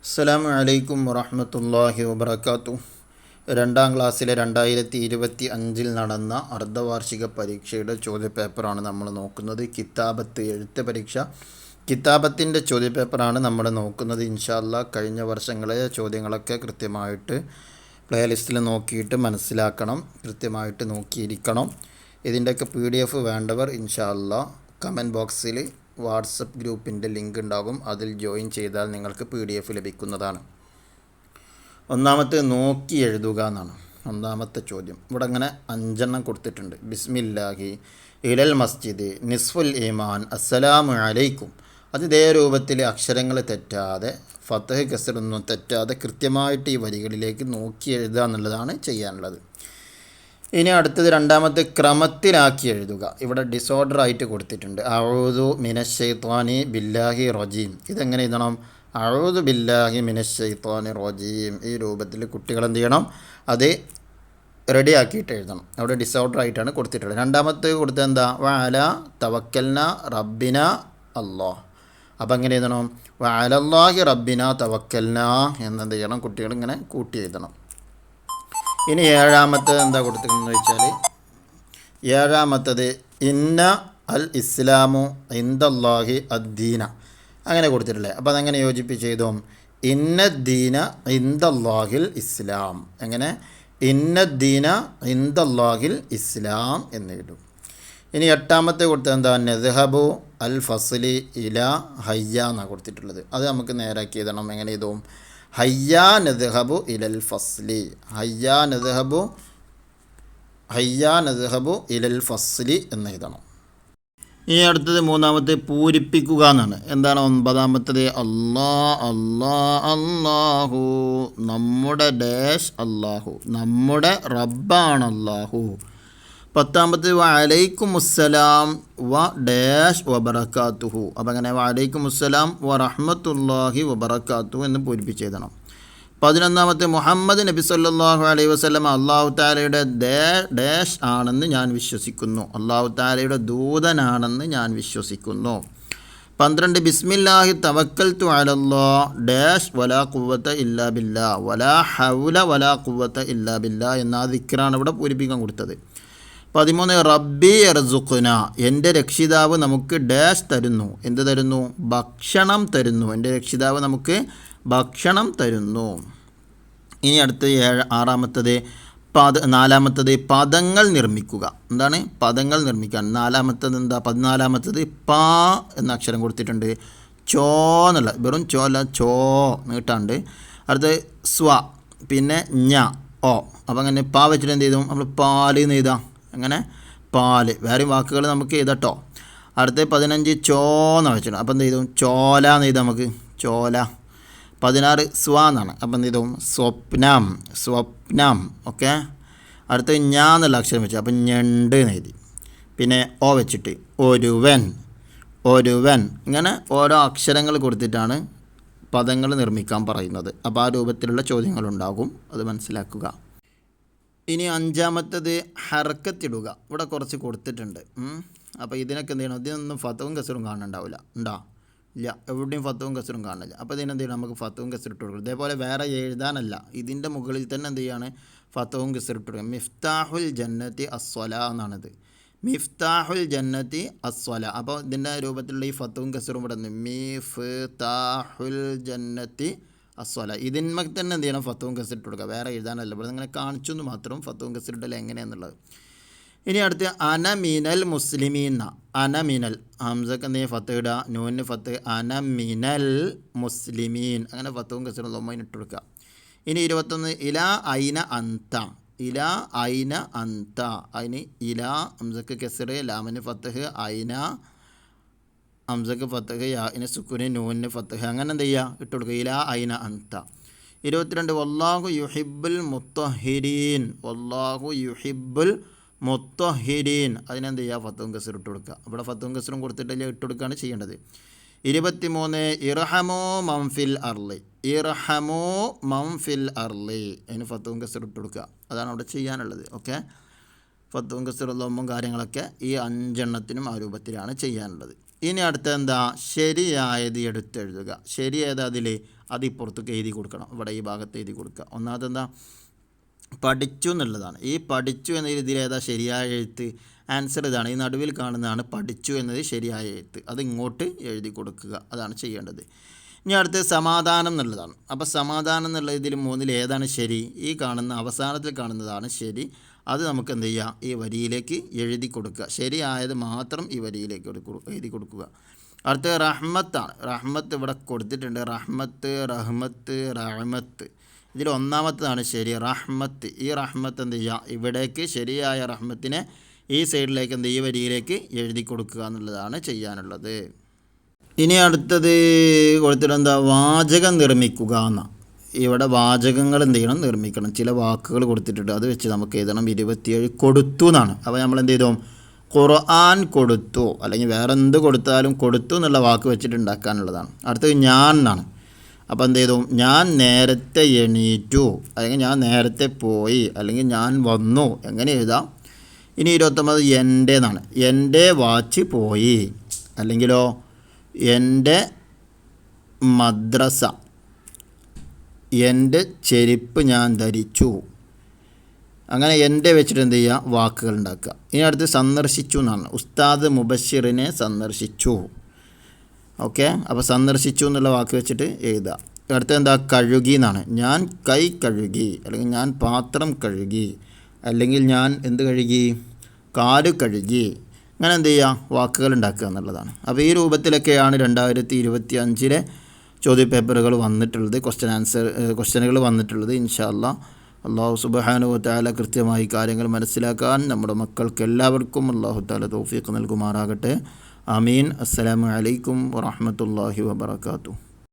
അസ്സലാമു അലൈക്കും വറഹ്മത്തുള്ളാഹി വബറകാതുഹു. രണ്ടാം ക്ലാസ്സിലെ 2025 നടന്ന അർദ്ധവാർഷിക പരീക്ഷയുടെ ചോദ്യപേപ്പറാണ് നമ്മൾ നോക്കുന്നത്. കിതാബത്ത് എഴുത്ത് പരീക്ഷ കിതാബത്തിൻ്റെ ചോദ്യപേപ്പറാണ് നമ്മൾ നോക്കുന്നത്. ഇൻഷാ അല്ലാഹ് കഴിഞ്ഞ വർഷങ്ങളെ ചോദ്യങ്ങളൊക്കെ കൃത്യമായിട്ട് പ്ലേലിസ്റ്റിൽ നോക്കിയിട്ട് മനസ്സിലാക്കണം, കൃത്യമായിട്ട് നോക്കിയിരിക്കണം. ഇതിൻ്റെയൊക്കെ PDF വേണ്ടവർ ഇൻഷാ അല്ലാഹ് കമൻറ്റ് ബോക്സിൽ വാട്സപ്പ് ഗ്രൂപ്പിൻ്റെ ലിങ്ക് ഉണ്ടാകും, അതിൽ ജോയിൻ ചെയ്താൽ നിങ്ങൾക്ക് PDF ലഭിക്കുന്നതാണ്. ഒന്നാമത്തെ നോക്കി എഴുതുക എന്നാണ് ഒന്നാമത്തെ ചോദ്യം. ഇവിടെ അങ്ങനെ 5 കൊടുത്തിട്ടുണ്ട്. ബിസ്മില്ലാഹി, ഇലൽ മസ്ജിദ്, നിസ്ഫുൽ ഈമാൻ, അസ്സലാമു അലൈക്കും. അത് ഇതേ രൂപത്തിൽ അക്ഷരങ്ങൾ തെറ്റാതെ, ഫത്തഹ് കസറൊന്നും തെറ്റാതെ കൃത്യമായിട്ട് ഈ വരികളിലേക്ക് നോക്കി എഴുതുക എന്നുള്ളതാണ് ചെയ്യാനുള്ളത്. ഇനി അടുത്തത് രണ്ടാമത്തെ ക്രമത്തിലാക്കി എഴുതുക. ഇവിടെ ഡിസോർഡർ ആയിട്ട് കൊടുത്തിട്ടുണ്ട്. അഊദു മിനശ്ശൈത്വാനി ബില്ലാഹി റജീം. ഇതെങ്ങനെ എഴുതണം? അഊദു ബില്ലാഹി മിനശ്ശൈത്വാനി റജീം. ഈ രൂപത്തിൽ കുട്ടികൾ എന്ത് ചെയ്യണം? അത് റെഡിയാക്കിയിട്ട് എഴുതണം. അവിടെ ഡിസോർഡർ ആയിട്ടാണ് കൊടുത്തിട്ടുള്ളത്. രണ്ടാമത്തെ കൊടുത്തത് എന്താ? വഅല തവക്കൽന റബ്ബിന അല്ലാഹ്. അപ്പം എങ്ങനെ എഴുതണം? വഅലല്ലാഹി റബ്ബിന തവക്കൽന എന്നെന്ത് ചെയ്യണം? കുട്ടികൾ ഇങ്ങനെ കൂട്ടി എഴുതണം. ഇനി ഏഴാമത്തത് എന്താ കൊടുത്തിരിക്കുന്നത് വെച്ചാൽ, ഏഴാമത്തത് ഇന്ന അൽ ഇസ്ലാമു ഇൻദല്ലാഹി അദ്ദീന. അങ്ങനെ കൊടുത്തിട്ടില്ലേ? അപ്പോൾ അതെങ്ങനെ യോജിപ്പിച്ച് എഴുതും? ഇന്നദ്ദീന ഇൻദല്ലാഹിൽ ഇസ്ലാം. എങ്ങനെ? ഇന്നദ്ദീന ഇൻദല്ലാഹിൽ ഇസ്ലാം എന്ന് എഴുതും. ഇനി എട്ടാമത്തെ കൊടുത്തത് എന്താ? നദ്ഹബു അൽ ഫസ്ലി ഇല ഹയ്യ എന്നാണ് കൊടുത്തിട്ടുള്ളത്. അത് നമുക്ക് നേരാക്കി എഴുതണം. എങ്ങനെ എഴുതും? ഹയ്യാ നദ്ഹബു ഇലൽ ഫസ്ലി. ഹയ്യാ നദ്ഹബു ഇലൽ ഫസ്ലി എന്ന് എഴുതണം. ഈ അടുത്തത് മൂന്നാമത്തെ പൂരിപ്പിക്കുക എന്നാണ്. എന്താണ് ഒമ്പതാമത്തത്? അല്ലാഹു, നമ്മുടെ ഡാഷ് അല്ലാഹു, നമ്മുടെ റബ്ബാണ് അല്ലാഹു. പത്താമത്തെ വഅലൈക്കും അസ്സലാം വ ഡാഷ് വബറകാതുഹു. അപ്പം അങ്ങനെ വഅലൈക്കും അസ്സലാം വ റഹ്മത്തുള്ളാഹി വബറകാതുഹു എന്ന് പൂരിപ്പിച്ച് എഴുതണം. 11 മുഹമ്മദ് നബി സല്ലല്ലാഹു അലൈഹി വസല്ലം അല്ലാഹു തആലയുടെ ഡാഷ് ആണെന്ന് ഞാൻ വിശ്വസിക്കുന്നു. അല്ലാഹു തആലയുടെ ദൂതനാണെന്ന് ഞാൻ വിശ്വസിക്കുന്നു. 12 ബിസ്മില്ലാഹി തവക്കൽതു അലല്ലാഹ് ഡാഷ് വലാ ഖുവത ഇല്ലാ ബില്ലാ വലാ ഹൗല വലാ ഖുവത ഇല്ലാ ബില്ലാ എന്ന ദിക്റാണ് ഇവിടെ പൂരിപ്പിക്കാൻ കൊടുത്തത്. 13 റബ്ബി യർസുഖ്ന, എൻ്റെ രക്ഷിതാവ് നമുക്ക് ഡാഷ് തരുന്നു. എന്ത് തരുന്നു? ഭക്ഷണം തരുന്നു. എൻ്റെ രക്ഷിതാവ് നമുക്ക് ഭക്ഷണം തരുന്നു. ഇനി അടുത്ത ആറാമത്തത് നാലാമത്തത് പദങ്ങൾ നിർമ്മിക്കുക. എന്താണ്? പദങ്ങൾ നിർമ്മിക്കാൻ. നാലാമത്തത് എന്താ? 14 പാ എന്ന അക്ഷരം കൊടുത്തിട്ടുണ്ട്. ചോ എന്നുള്ള, വെറും ചോ അല്ല, ചോ നീട്ടാണ്ട്. അടുത്തത് സ്വ, പിന്നെ ഞ ഓ. അപ്പം അങ്ങനെ പാ വെച്ചിട്ട് എന്ത് ചെയ്തു? നമ്മൾ പാല് എന്ന് എഴുതാം. അങ്ങനെ പാല്. വേറെ വാക്കുകൾ നമുക്ക് എഴുതട്ടോ. അടുത്ത 15 ചോന്ന് വെച്ചിട്ട് അപ്പം എന്ത് ചെയ്തു? ചോല എന്ന് എഴുതാം നമുക്ക്. ചോല. 16 സ്വ എന്നാണ്. അപ്പം എന്ത് ചെയ്തു? സ്വപ്നം. ഓക്കെ. അടുത്ത ഞാ എന്നുള്ള അക്ഷരം വെച്ചു. അപ്പം ഞണ്ട് എന്ന് എഴുതി. പിന്നെ ഓ വെച്ചിട്ട് ഒരുവൻ. ഇങ്ങനെ ഓരോ അക്ഷരങ്ങൾ കൊടുത്തിട്ടാണ് പദങ്ങൾ നിർമ്മിക്കാൻ പറയുന്നത്. അപ്പോൾ ആ രൂപത്തിലുള്ള ചോദ്യങ്ങളുണ്ടാകും, അത് മനസ്സിലാക്കുക. ഇനി അഞ്ചാമത്തത് ഹർക്കത്തിടുക. ഇവിടെ കുറച്ച് കൊടുത്തിട്ടുണ്ട്. അപ്പോൾ ഇതിനൊക്കെ എന്ത് ചെയ്യണം? ഇതിനൊന്നും ഫത്തവും കസറും കാണുന്നുണ്ടാവില്ല. ഉണ്ടോ? ഇല്ല, എവിടെയും ഫത്തവും കസറും കാണില്ല. അപ്പോൾ ഇതിനെന്ത് ചെയ്യണം? നമുക്ക് ഫത്തവും കസറിട്ട് കൊടുക്കണം. ഇതേപോലെ വേറെ എഴുതാനല്ല, ഇതിൻ്റെ മുകളിൽ തന്നെ എന്ത് ചെയ്യാണ്? ഫത്തവും കസറിട്ട് കൊടുക്കുക. മിഫ്താഹുൽ ജന്നത്തി അസ്വല എന്നാണിത്. മിഫ്താഹുൽ ജന്നത്തി അസ്വല. അപ്പോൾ ഇതിൻ്റെ രൂപത്തിലുള്ള ഈ ഫത്തവും കസറും ഇവിടെ നിന്ന് മിഫ്താഹുൽ ജന്നത്തി അസ്വല. ഇതിന്മേൽ തന്നെ എന്ത് ചെയ്യണം? ഫത്തവും കസറിട്ട് കൊടുക്കുക. വേറെ എഴുതാനല്ല, ഇവിടെ നിങ്ങനെ കാണിച്ചു എന്ന് മാത്രം. ഫത്തവും കസറിട്ടല്ല എങ്ങനെയാണെന്നുള്ളത്. ഇനി അടുത്ത് അനമിനൽ മുസ്ലിമീൻ. അനമിനൽ ഹംസക്ക് എന്ത് ചെയ്യും? ഫത്ത് ഇടുക. നൂന് ഫത്ത്. അനമിനൽ മുസ്ലിമീൻ. അങ്ങനെ ഫത്തവും കസറും ലൊമ്മയിന് ഇട്ട് കൊടുക്കുക. ഇനി 21 ഇലാ ഐന അന്ത. ഇലാ ഐന അന്ത. അതിന് ഇലാ ഹംസക്ക് കസറ്, ലാമിന് ഫത്തഹ്, ഐന ഹംസക്ക് ഫത്തഹ്, യാഇന് സുക്കൂന്, നൂന് ഫത്തഹ്. അങ്ങനെ എന്ത് ചെയ്യുക? ഇട്ട് കൊടുക്കുക. ഇലാ ഐന അന്ത. 22 വല്ലാഹു യുഹിബ്ബുൽ മുത്തഹിരീൻ. വല്ലാഹു യുഹിബ്ബുൽ മുത്തഹിരീൻ. അതിനെന്ത് ചെയ്യുക? ഫത്തവും കസറും ഇട്ട് കൊടുക്കുക. അവിടെ ഫത്തവും കസറും കൊടുത്തിട്ടില്ല, ഇട്ട് കൊടുക്കുകയാണ് ചെയ്യേണ്ടത്. 23 ഇർഹമോ മംഫിൽ അർളി. ഇർഹമോ മംഫിൽ അർളി. അതിന് ഫത്തവും കസറും ഇട്ട് കൊടുക്കുക. അതാണ് അവിടെ ചെയ്യാനുള്ളത്. ഓക്കെ. ഫത്തവും കസറും ലൊമ്മും കാര്യങ്ങളൊക്കെ ഈ 5 ആ രൂപത്തിലാണ് ചെയ്യാനുള്ളത്. ഇനി അടുത്ത എന്താ? ശരിയായത് എടുത്തെഴുതുക. ശരിയായത് അതിൽ അത് ഇപ്പുറത്തേക്ക് എഴുതി കൊടുക്കണം. ഇവിടെ ഈ ഭാഗത്ത് എഴുതി കൊടുക്കുക. ഒന്നാമത് എന്താ, പഠിച്ചു എന്നുള്ളതാണ്. ഈ പഠിച്ചു എന്ന രീതിയിൽ ഏതാ ശരിയായ എഴുത്ത്? ആൻസർ ഇതാണ്. ഈ നടുവിൽ കാണുന്നതാണ് പഠിച്ചു എന്നത് ശരിയായ എഴുത്ത്. അത് ഇങ്ങോട്ട് എഴുതി കൊടുക്കുക. അതാണ് ചെയ്യേണ്ടത്. ഇനി അടുത്ത് സമാധാനം എന്നുള്ളതാണ്. അപ്പോൾ സമാധാനം എന്നുള്ള ഇതിൽ മൂന്നിൽ ഏതാണ് ശരി? ഈ കാണുന്ന അവസാനത്തിൽ കാണുന്നതാണ് ശരി. അത് നമുക്ക് എന്ത് ചെയ്യാം? ഈ വരിയിലേക്ക് എഴുതി കൊടുക്കുക. ശരിയായത് മാത്രം ഈ വരിയിലേക്ക് എഴുതി കൊടുക്കുക. അടുത്ത റഹ്മത്താണ്. റഹ്മത്ത് ഇവിടെ കൊടുത്തിട്ടുണ്ട്. റഹ്മത്ത്, റഹ്മത്ത്, റഹ്മത്ത്. ഇതിൽ ഒന്നാമത്തതാണ് ശരി, റഹ്മത്ത്. ഈ റഹ്മത്ത് എന്ത് ചെയ്യുക? ഇവിടേക്ക് ശരിയായ റഹ്മത്തിനെ ഈ സൈഡിലേക്ക് ഈ വരിയിലേക്ക് എഴുതി കൊടുക്കുക എന്നുള്ളതാണ് ചെയ്യാനുള്ളത്. ഇനി അടുത്തത് കൊടുത്തിട്ട് എന്താ, വാചകം നിർമ്മിക്കുക എന്നാണ്. ഇവിടെ വാചകങ്ങൾ എന്ത് ചെയ്യണം? നിർമ്മിക്കണം. ചില വാക്കുകൾ കൊടുത്തിട്ടുണ്ട്, അത് വെച്ച് നമുക്ക് എഴുതണം. 27 കൊടുത്തു എന്നാണ്. അപ്പോൾ നമ്മൾ എന്ത് ചെയ്തു? ഖുർആൻ കൊടുത്തു, അല്ലെങ്കിൽ വേറെ എന്ത് കൊടുത്താലും കൊടുത്തു എന്നുള്ള വാക്ക് വെച്ചിട്ട് ഉണ്ടാക്കാനുള്ളതാണ്. അടുത്തത് ഞാൻ എന്നാണ്. അപ്പോൾ എന്ത് ചെയ്തു? ഞാൻ നേരത്തെ എണീറ്റു, അല്ലെങ്കിൽ ഞാൻ നേരത്തെ പോയി, അല്ലെങ്കിൽ ഞാൻ വന്നു, എങ്ങനെ എഴുതാം? ഇനി 29 എൻ്റെ എന്നാണ്. എൻ്റെ വാച്ച് പോയി, അല്ലെങ്കിലോ എൻ്റെ മദ്രസ, എൻ്റെ ചെരുപ്പ് ഞാൻ ധരിച്ചു. അങ്ങനെ എൻ്റെ വെച്ചിട്ട് എന്ത് ചെയ്യുക? വാക്കുകൾ ഉണ്ടാക്കുക. ഇനി അടുത്ത് സന്ദർശിച്ചു എന്നാണ്. ഉസ്താദ് മുബഷിറിനെ സന്ദർശിച്ചു. ഓക്കെ, അപ്പോൾ സന്ദർശിച്ചു എന്നുള്ള വാക്ക് വെച്ചിട്ട് എഴുതുക. അടുത്ത എന്താ? കഴുകി എന്നാണ്. ഞാൻ കൈ കഴുകി, അല്ലെങ്കിൽ ഞാൻ പാത്രം കഴുകി, അല്ലെങ്കിൽ ഞാൻ എന്ത് കഴുകി? കാല് കഴുകി. അങ്ങനെ എന്ത് ചെയ്യുക? വാക്കുകൾ ഉണ്ടാക്കുക എന്നുള്ളതാണ്. അപ്പോൾ ഈ രൂപത്തിലൊക്കെയാണ് 2025 ചോദ്യപേപ്പറുകൾ വന്നിട്ടുള്ളത്, ക്വസ്റ്റ്യനുകൾ വന്നിട്ടുള്ളത്. ഇൻഷാ അല്ലാഹ് അല്ലാഹു സുബ്ഹാനഹു വ തആല കൃത്യമായി കാര്യങ്ങൾ മനസ്സിലാക്കാൻ നമ്മുടെ മക്കൾക്ക് എല്ലാവർക്കും അല്ലാഹു തആല തൗഫീഖ് നൽകുമാറാകട്ടെ. ആമീൻ. അസ്സലാമു അലൈക്കും വറഹ്മത്തുള്ളാഹി വബറകാതുഹു.